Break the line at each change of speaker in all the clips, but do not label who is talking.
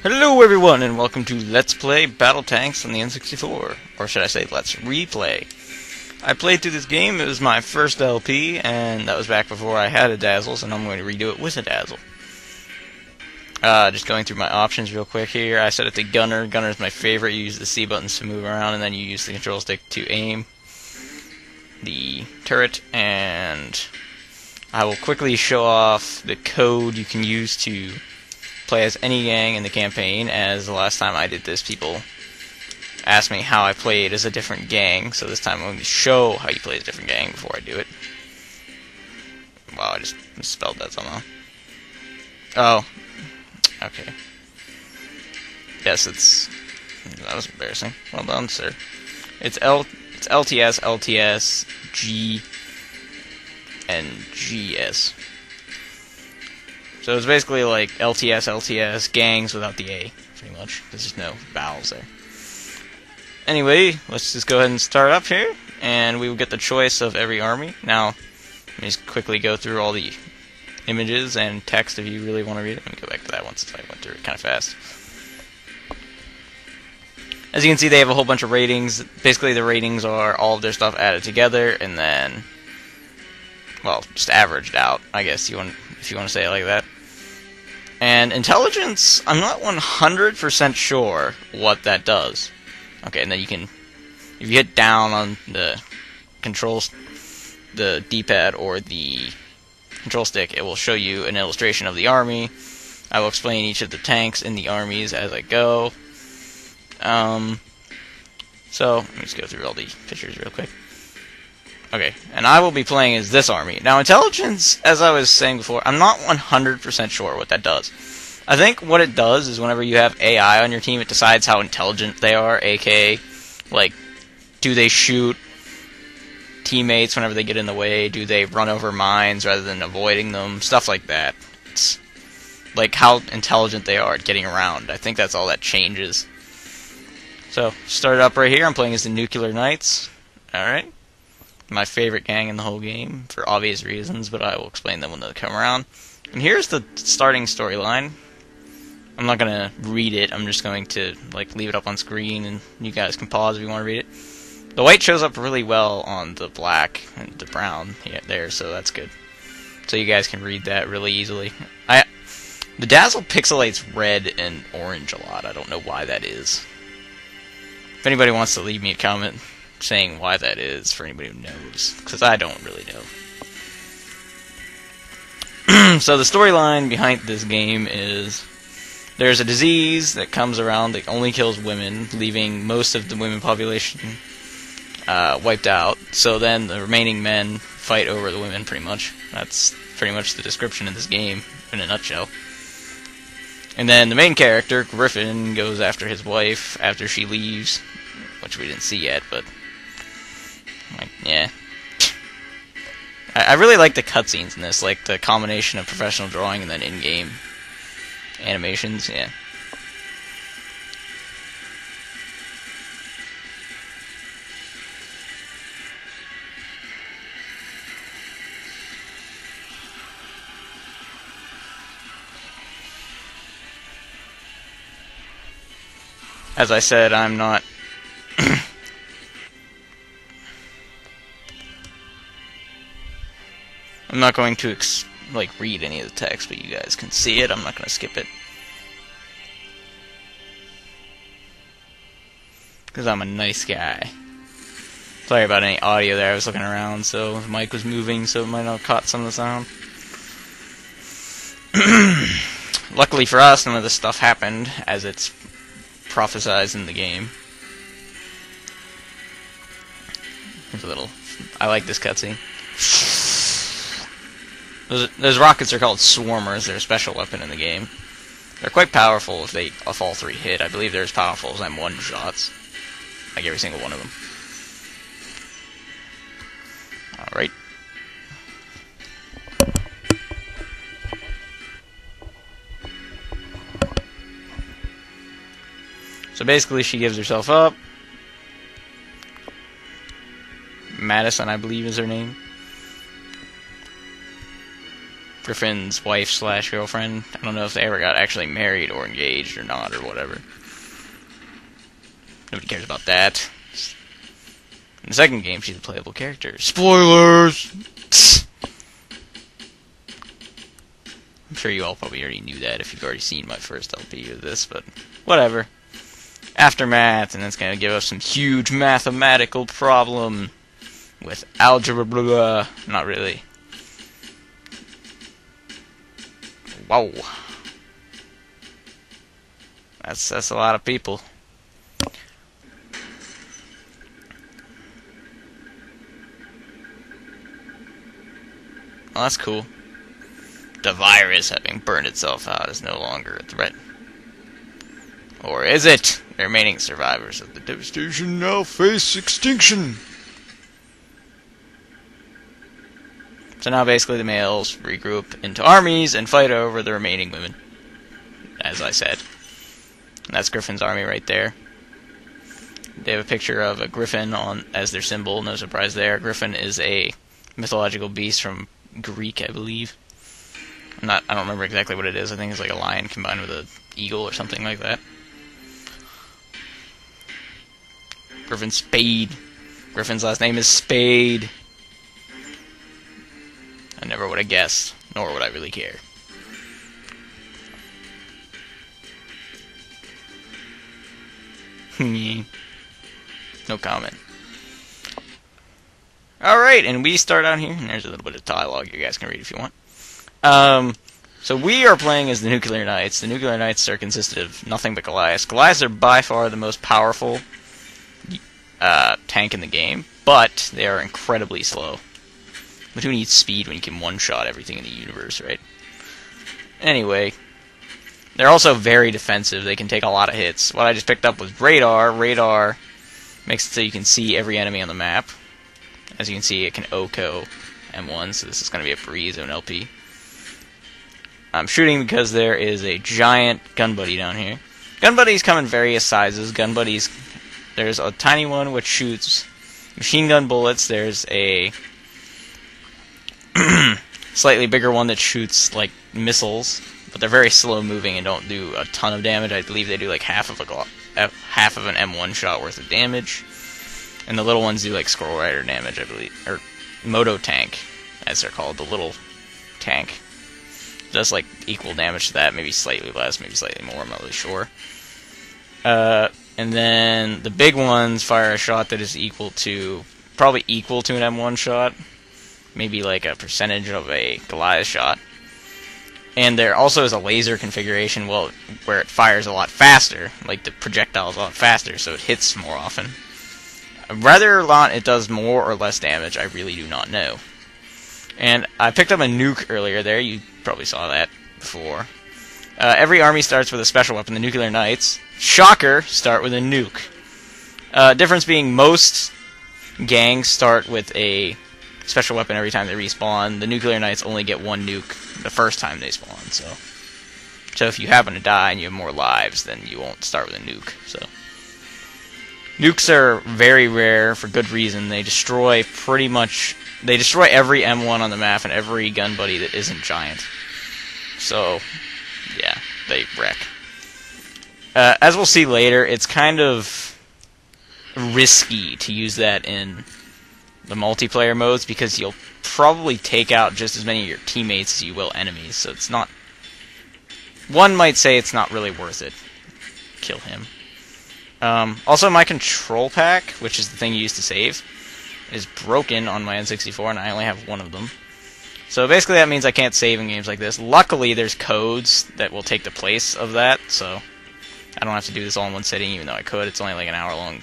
Hello everyone, and welcome to Let's Play BattleTanx on the N64. Or should I say, Let's Replay. I played through this game, it was my first LP, and that was back before I had a Dazzle, so now I'm going to redo it with a Dazzle. Just going through my options real quick here. I set it to Gunner. Gunner is my favorite. You use the C buttons to move around, and then you use the control stick to aim the turret, and I will quickly show off the code you can use to play as any gang in the campaign, as the last time I did this, people asked me how I played as a different gang, so this time I'm going to show how you play as a different gang before I do it. Wow, I just misspelled that somehow. Oh, okay. Yes, that was embarrassing. Well done, sir. It's LTS, LTS, G, and GS. So it's basically like LTS, LTS, gangs without the A, pretty much. There's just no vowels there. Anyway, let's just go ahead and start up here, and we will get the choice of every army. Now, let me just quickly go through all the images and text if you really want to read it. Let me go back to that one since I went through it kind of fast. As you can see, they have a whole bunch of ratings. Basically, the ratings are all of their stuff added together, and then, well, just averaged out, I guess, if you want to say it like that. And intelligence, I'm not 100% sure what that does. Okay, and then you can, if you hit down on the controls, the D-pad or the control stick, it will show you an illustration of the army. I will explain each of the tanks in the armies as I go. So, let me just go through all the pictures real quick. Okay, and I will be playing as this army. Now, intelligence, as I was saying before, I'm not 100% sure what that does. I think what it does is whenever you have AI on your team, it decides how intelligent they are, aka, like, do they shoot teammates whenever they get in the way? Do they run over mines rather than avoiding them? Stuff like that. It's like how intelligent they are at getting around. I think that's all that changes. So, start up right here. I'm playing as the Nuclear Knights. Alright. My favorite gang in the whole game, for obvious reasons, but I will explain them when they come around. And here's the starting storyline. I'm not going to read it, I'm just going to like leave it up on screen, and you guys can pause if you want to read it. The white shows up really well on the black and the brown there, so that's good. So you guys can read that really easily. The Dazzle pixelates red and orange a lot, I don't know why that is. If anybody wants to leave me a comment saying why that is, for anybody who knows, because I don't really know. So the storyline behind this game is there's a disease that comes around that only kills women, leaving most of the women population wiped out. So then the remaining men fight over the women, pretty much. That's pretty much the description of this game in a nutshell. And then the main character, Griffin, goes after his wife after she leaves, which we didn't see yet, but like, yeah. I really like the cutscenes in this, like the combination of professional drawing and then in-game animations, yeah. As I said, I'm not I'm not going to read any of the text, but you guys can see it. I'm not going to skip it, because I'm a nice guy. Sorry about any audio there. I was looking around, so the mic was moving, so it might not have caught some of the sound. Luckily for us, none of this stuff happened, as it's prophesized in the game. Here's a little. I like this cutscene. Those rockets are called swarmers. They're a special weapon in the game. They're quite powerful if all three hit. I believe they're as powerful as M1 shots. Like every single one of them. Alright. So basically she gives herself up. Madison, I believe, is her name. Griffin's wife slash girlfriend. I don't know if they ever got actually married or engaged or not or whatever. Nobody cares about that. In the second game, she's a playable character. Spoilers! I'm sure you all probably already knew that if you've already seen my first LP of this, but whatever. Aftermath, and it's going to give us some huge mathematical problem with algebra, blah, blah. Not really. Wow. That's a lot of people. Well, that's cool. The virus, having burned itself out, is no longer a threat. Or is it? The remaining survivors of the devastation now face extinction. So now basically the males regroup into armies and fight over the remaining women. As I said. And that's Griffin's army right there. They have a picture of a griffin on as their symbol, no surprise there. Griffin is a mythological beast from Greek, I believe. I don't remember exactly what it is. I think it's like a lion combined with an eagle or something like that. Griffin Spade. Griffin's last name is Spade. I never would have guessed, nor would I really care. No comment. Alright, and we start out here, and there's a little bit of dialogue you guys can read if you want. So we are playing as the Nuclear Knights. The Nuclear Knights are consisted of nothing but Goliaths. Goliaths are by far the most powerful tank in the game, but they are incredibly slow. But who needs speed when you can one-shot everything in the universe, right? Anyway, they're also very defensive. They can take a lot of hits. What I just picked up was radar. Radar makes it so you can see every enemy on the map. As you can see, it can OCO M1, so this is going to be a breeze of an LP. I'm shooting because there is a giant gun buddy down here. Gun buddies come in various sizes. Gun buddies, there's a tiny one which shoots machine gun bullets. There's a slightly bigger one that shoots like missiles, but they're very slow moving and don't do a ton of damage. I believe they do like half of an M1 shot worth of damage. And the little ones do like Scroll Rider damage, I believe, or Moto Tank, as they're called, the little tank. Does like equal damage to that, maybe slightly less, maybe slightly more, I'm not really sure. And then the big ones fire a shot that is probably equal to an M1 shot, maybe like a percentage of a Goliath shot. And there also is a laser configuration, well, where it fires a lot faster, like the projectile is a lot faster, so it hits more often. Whether or not it does more or less damage, I really do not know. And I picked up a nuke earlier there, you probably saw that before. Every army starts with a special weapon. The Nuclear Knights, shocker, start with a nuke. Difference being most gangs start with a special weapon every time they respawn. The Nuclear Knights only get one nuke the first time they spawn, so if you happen to die and you have more lives, then you won't start with a nuke, so. Nukes are very rare for good reason. They destroy every M1 on the map and every gun buddy that isn't giant. So, yeah, they wreck. As we'll see later, it's kind of risky to use that in the multiplayer modes because you'll probably take out just as many of your teammates as you will enemies. So it's not... One might say it's not really worth it. Kill him. Also, my control pack, which is the thing you use to save, is broken on my N64, and I only have one of them. So basically that means I can't save in games like this. Luckily, there's codes that will take the place of that, so I don't have to do this all in one sitting, even though I could. It's only like an hour long.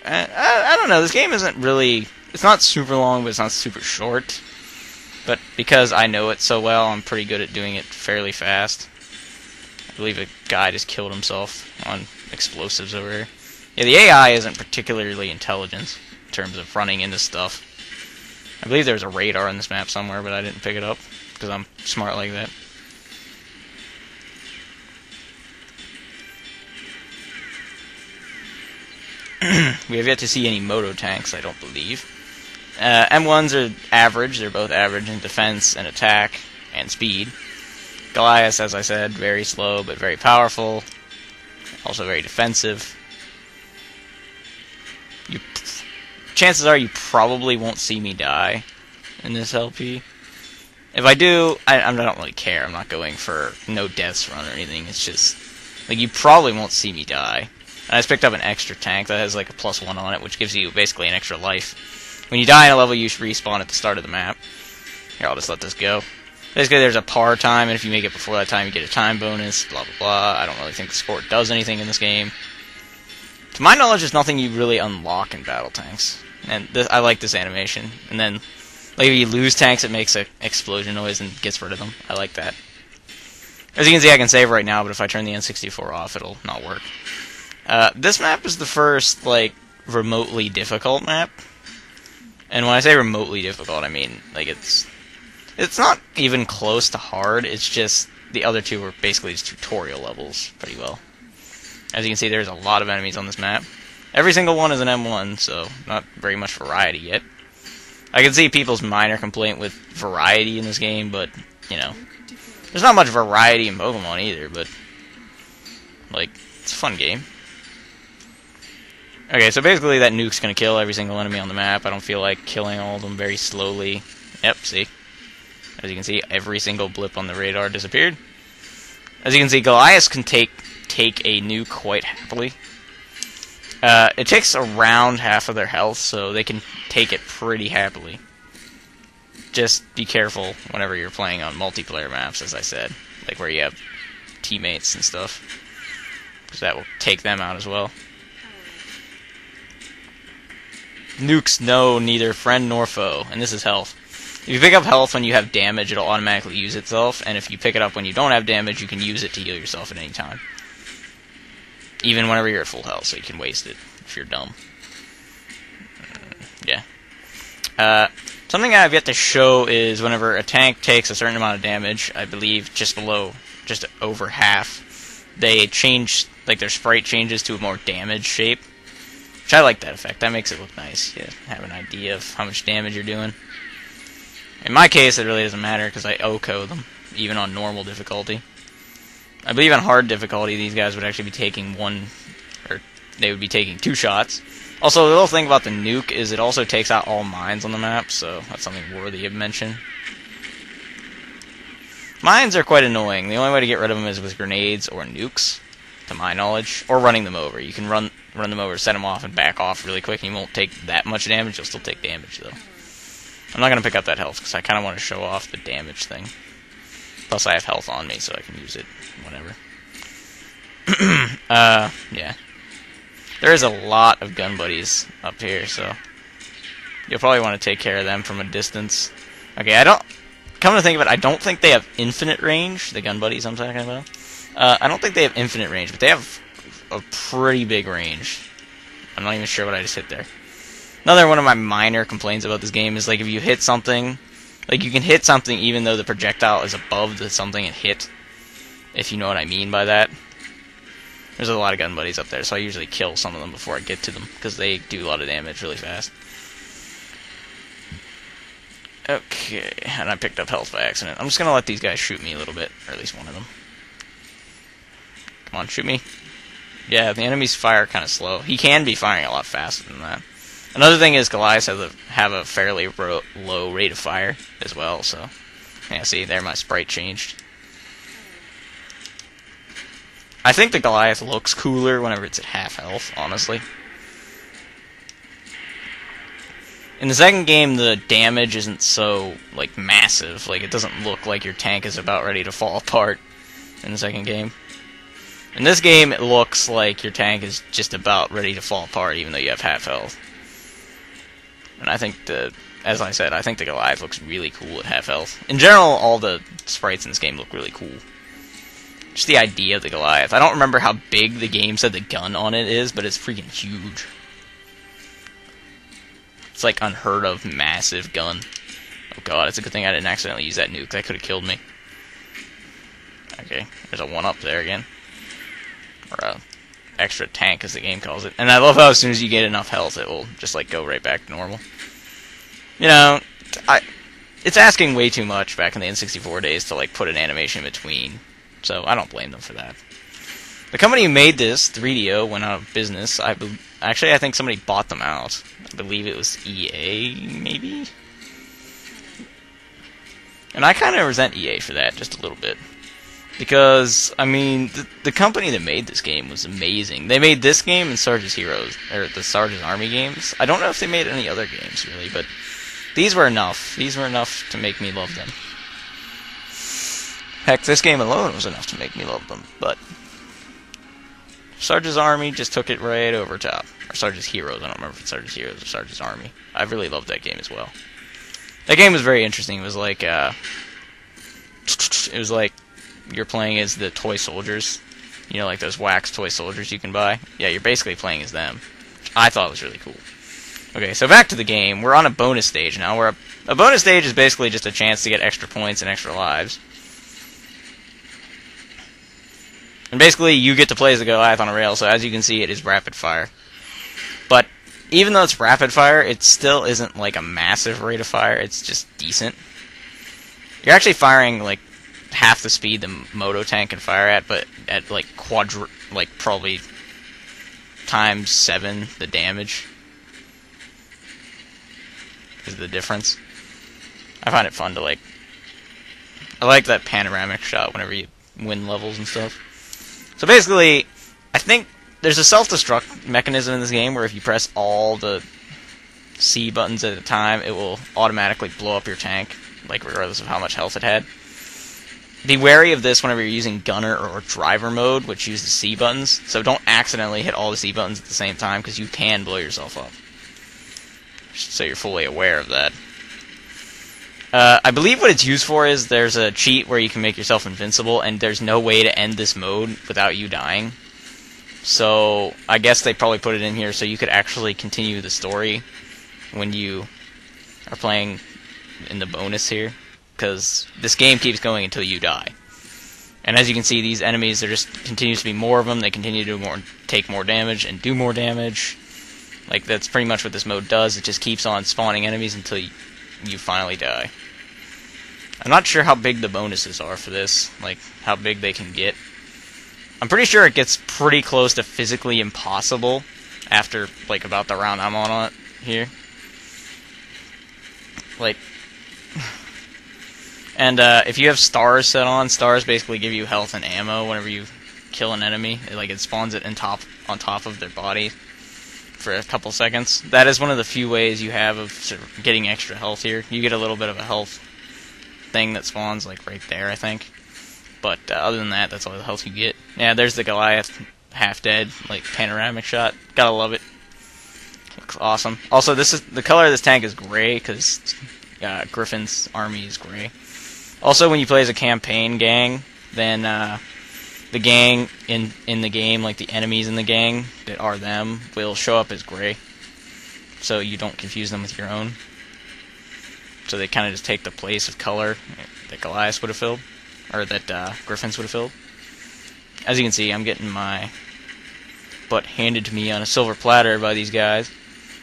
I don't know, this game isn't really... It's not super long, but it's not super short. But because I know it so well, I'm pretty good at doing it fairly fast. I believe a guy just killed himself on explosives over here. Yeah, the AI isn't particularly intelligent in terms of running into stuff. I believe there's a radar on this map somewhere, but I didn't pick it up because I'm smart like that. We have yet to see any moto tanks, I don't believe. M1s are average. They're both average in defense and attack and speed. Goliath, as I said, very slow but very powerful. Also very defensive. Chances are you probably won't see me die in this LP. If I do, I don't really care. I'm not going for no deaths run or anything. It's just, like, you probably won't see me die. And I just picked up an extra tank that has, like, a +1 on it, which gives you basically an extra life. When you die in a level, you respawn at the start of the map. Here, I'll just let this go. Basically, there's a par time, and if you make it before that time, you get a time bonus, blah, blah, blah. I don't really think the score does anything in this game. To my knowledge, there's nothing you really unlock in BattleTanx. And I like this animation. And then, like, if you lose tanks, it makes an explosion noise and gets rid of them. I like that. As you can see, I can save right now, but if I turn the N64 off, it'll not work. This map is the first, like, remotely difficult map. And when I say remotely difficult, I mean, like, it's not even close to hard. It's just the other two are basically just tutorial levels pretty well. As you can see, there's a lot of enemies on this map. Every single one is an M1, so not very much variety yet. I can see people's minor complaint with variety in this game, but, you know, there's not much variety in Pokemon either, but, like, it's a fun game. Okay, so basically that nuke's gonna kill every single enemy on the map. I don't feel like killing all of them very slowly. Yep, see? As you can see, every single blip on the radar disappeared. As you can see, Goliaths can take a nuke quite happily. It takes around half of their health, so they can take it pretty happily. Just be careful whenever you're playing on multiplayer maps, as I said. Like where you have teammates and stuff. Because that will take them out as well. Nukes know neither friend nor foe, and this is health. If you pick up health when you have damage, it'll automatically use itself, and if you pick it up when you don't have damage, you can use it to heal yourself at any time. Even whenever you're at full health, so you can waste it if you're dumb. Yeah. Something I have yet to show is whenever a tank takes a certain amount of damage, I believe just over half, they change, like their sprite changes to a more damaged shape. Which I like that effect. That makes it look nice. You have an idea of how much damage you're doing. In my case, it really doesn't matter because I OHKO them, even on normal difficulty. I believe on hard difficulty, these guys would actually be taking they would be taking 2 shots. Also, the little thing about the nuke is it also takes out all mines on the map, so that's something worthy of mention. Mines are quite annoying. The only way to get rid of them is with grenades or nukes, to my knowledge, or running them over. You can run them over, set them off, and back off really quick, and you won't take that much damage. You'll still take damage, though. I'm not going to pick up that health, because I kind of want to show off the damage thing. Plus, I have health on me, so I can use it whenever. Yeah. There is a lot of gun buddies up here, so you'll probably want to take care of them from a distance. Okay, come to think of it, I don't think they have infinite range, the gun buddies I'm talking about. I don't think they have infinite range, but they have a pretty big range. I'm not even sure what I just hit there. Another one of my minor complaints about this game is, like, if you hit something, like, you can hit something even though the projectile is above the something it hit, if you know what I mean by that. There's a lot of gun buddies up there, so I usually kill some of them before I get to them, because they do a lot of damage really fast. Okay, and I picked up health by accident. I'm just going to let these guys shoot me a little bit, or at least one of them. Come on, shoot me. Yeah, the enemies fire kind of slow. He can be firing a lot faster than that. Another thing is Goliaths have a fairly low rate of fire as well, so... Yeah, see, there my sprite changed. I think the Goliath looks cooler whenever it's at half health, honestly. In the second game, the damage isn't so, like, massive. Like, it doesn't look like your tank is about ready to fall apart in the second game. In this game, it looks like your tank is just about ready to fall apart, even though you have half health. And I think as I said, I think the Goliath looks really cool at half health. In general, all the sprites in this game look really cool. Just the idea of the Goliath. I don't remember how big the game said the gun on it is, but it's freaking huge. It's like unheard of massive gun. Oh god, it's a good thing I didn't accidentally use that nuke. That could have killed me. Okay, there's a 1-up there again. Or a extra tank, as the game calls it. And I love how as soon as you get enough health, it will just, like, go right back to normal. You know, it's asking way too much back in the N64 days to like put an animation in between. So I don't blame them for that. The company who made this, 3DO, went out of business. Actually, I think somebody bought them out. I believe it was EA, maybe? And I kind of resent EA for that, just a little bit. Because, I mean, the company that made this game was amazing. They made this game and Sarge's Heroes, or the Sarge's Army games. I don't know if they made any other games, really, but these were enough. These were enough to make me love them. Heck, this game alone was enough to make me love them, but Sarge's Army just took it right over top. Or Sarge's Heroes, I don't remember if it's Sarge's Heroes or Sarge's Army. I really loved that game as well. That game was very interesting. It was like, you're playing as the toy soldiers. You know, like those wax toy soldiers you can buy? Yeah, you're basically playing as them. Which I thought was really cool. Okay, so back to the game. We're on a bonus stage now. A bonus stage is basically just a chance to get extra points and extra lives. And basically, you get to play as the Goliath on a rail, so as you can see, it is rapid fire. But even though it's rapid fire, it still isn't like a massive rate of fire. It's just decent. You're actually firing like half the speed the Moto tank can fire at, but at like probably times 7 the damage is the difference. I find it fun to like. I like that panoramic shot whenever you win levels and stuff. So basically, I think there's a self-destruct mechanism in this game where if you press all the C buttons at a time, it will automatically blow up your tank, like regardless of how much health it had. Be wary of this whenever you're using gunner or driver mode, which use the C buttons, so don't accidentally hit all the C buttons at the same time, because you can blow yourself up. So you're fully aware of that. I believe what it's used for is there's a cheat where you can make yourself invincible, and there's no way to end this mode without you dying. So I guess they probably put it in here so you could actually continue the story when you are playing in the bonus here, because this game keeps going until you die. And as you can see, these enemies, there just continues to be more of them. They continue to take more damage and do more damage. Like, that's pretty much what this mode does. It just keeps on spawning enemies until you finally die. I'm not sure how big the bonuses are for this, like how big they can get. I'm pretty sure it gets pretty close to physically impossible after like about the round I'm on it here. Like, and if you have stars set on, stars basically give you health and ammo whenever you kill an enemy. It spawns it on top of their body for a couple seconds. That is one of the few ways you have of sort of getting extra health here. You get a little bit of a health thing that spawns like right there, I think. But other than that, that's all the health you get. Yeah, there's the Goliath half dead, like panoramic shot. Gotta love it. Looks awesome. Also, the color of this tank is gray because Griffin's army is gray. Also, when you play as a campaign gang, then the gang in the game, like the enemies in the gang that are them, will show up as gray. So you don't confuse them with your own. So they kind of just take the place of color that Goliath would have filled, or that Griffin's would have filled. As you can see, I'm getting my butt handed to me on a silver platter by these guys.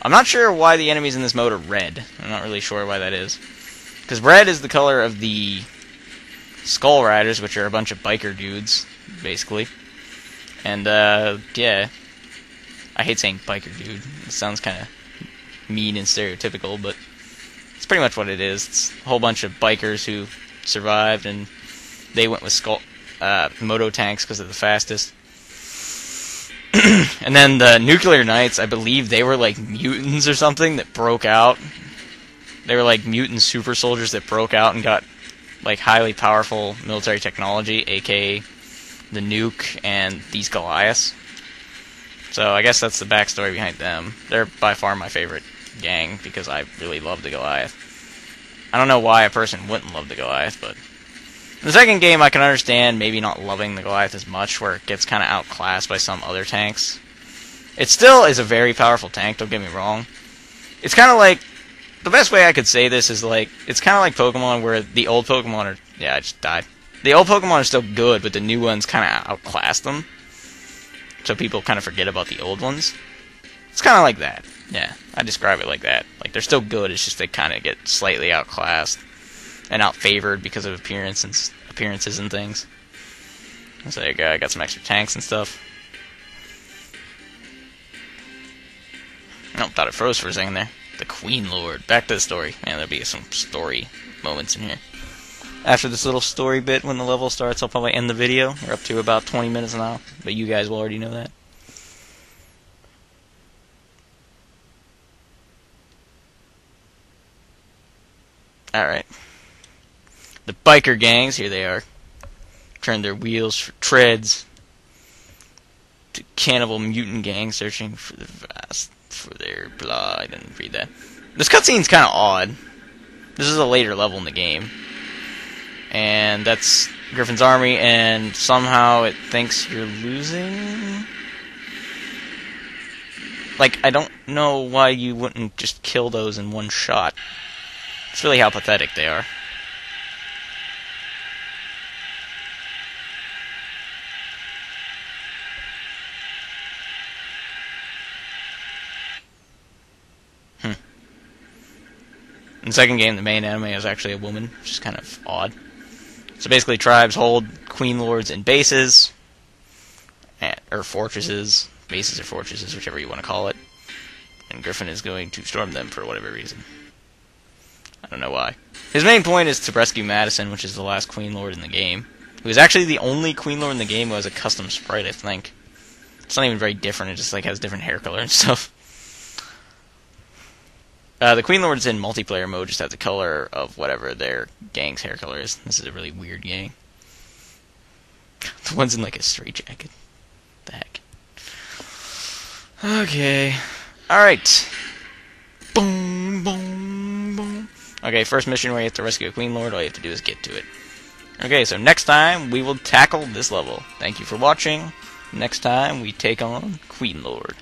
I'm not sure why the enemies in this mode are red. I'm not really sure why that is. Because red is the color of the Skull Riders, which are a bunch of biker dudes, basically. And, yeah. I hate saying biker dude. It sounds kind of mean and stereotypical, but it's pretty much what it is. It's a whole bunch of bikers who survived, and they went with moto tanks because they're the fastest. And then the Nuclear Knights, I believe they were like mutants or something that broke out. They were like mutant super soldiers that broke out and got like highly powerful military technology, aka the nuke and these Goliaths. So I guess that's the backstory behind them. They're by far my favorite gang because I really love the Goliath. I don't know why a person wouldn't love the Goliath, but in the second game I can understand maybe not loving the Goliath as much, where it gets kind of outclassed by some other tanks. It still is a very powerful tank, don't get me wrong. It's kind of like, the best way I could say this is like, it's kind of like Pokemon where the old Pokemon are, yeah, I just died. The old Pokemon are still good, but the new ones kind of outclass them. So people kind of forget about the old ones. It's kind of like that. Yeah, I describe it like that. Like, they're still good, it's just they kind of get slightly outclassed and outfavored because of appearances and things. So there you go, I got some extra tanks and stuff. Oh, thought it froze for a second there. The Queen Lord. Back to the story. Man, there'll be some story moments in here. After this little story bit, when the level starts, I'll probably end the video. We're up to about 20 minutes now, but you guys will already know that. Alright. The biker gangs, here they are. Turn their wheels for treads. The cannibal mutant gang searching for the vast, for their blah. I didn't read that. This cutscene's kind of odd. This is a later level in the game. And that's Griffin's army, and somehow it thinks you're losing? Like, I don't know why you wouldn't just kill those in one shot. It's really how pathetic they are. In the second game, the main enemy is actually a woman, which is kind of odd. So basically, tribes hold Queen Lords in bases, or fortresses. Bases or fortresses, whichever you want to call it. And Griffin is going to storm them for whatever reason. I don't know why. His main point is to rescue Madison, which is the last Queen Lord in the game. Who is actually the only Queen Lord in the game who has a custom sprite, I think. It's not even very different, it just like has different hair color and stuff. The Queen Lords in multiplayer mode just have the color of whatever their gang's hair color is. This is a really weird gang. The one's in like a straitjacket. The heck. Okay. Alright. Boom, boom, boom. Okay, first mission where you have to rescue a Queen Lord, all you have to do is get to it. Okay, so next time we will tackle this level. Thank you for watching. Next time we take on Queen Lord.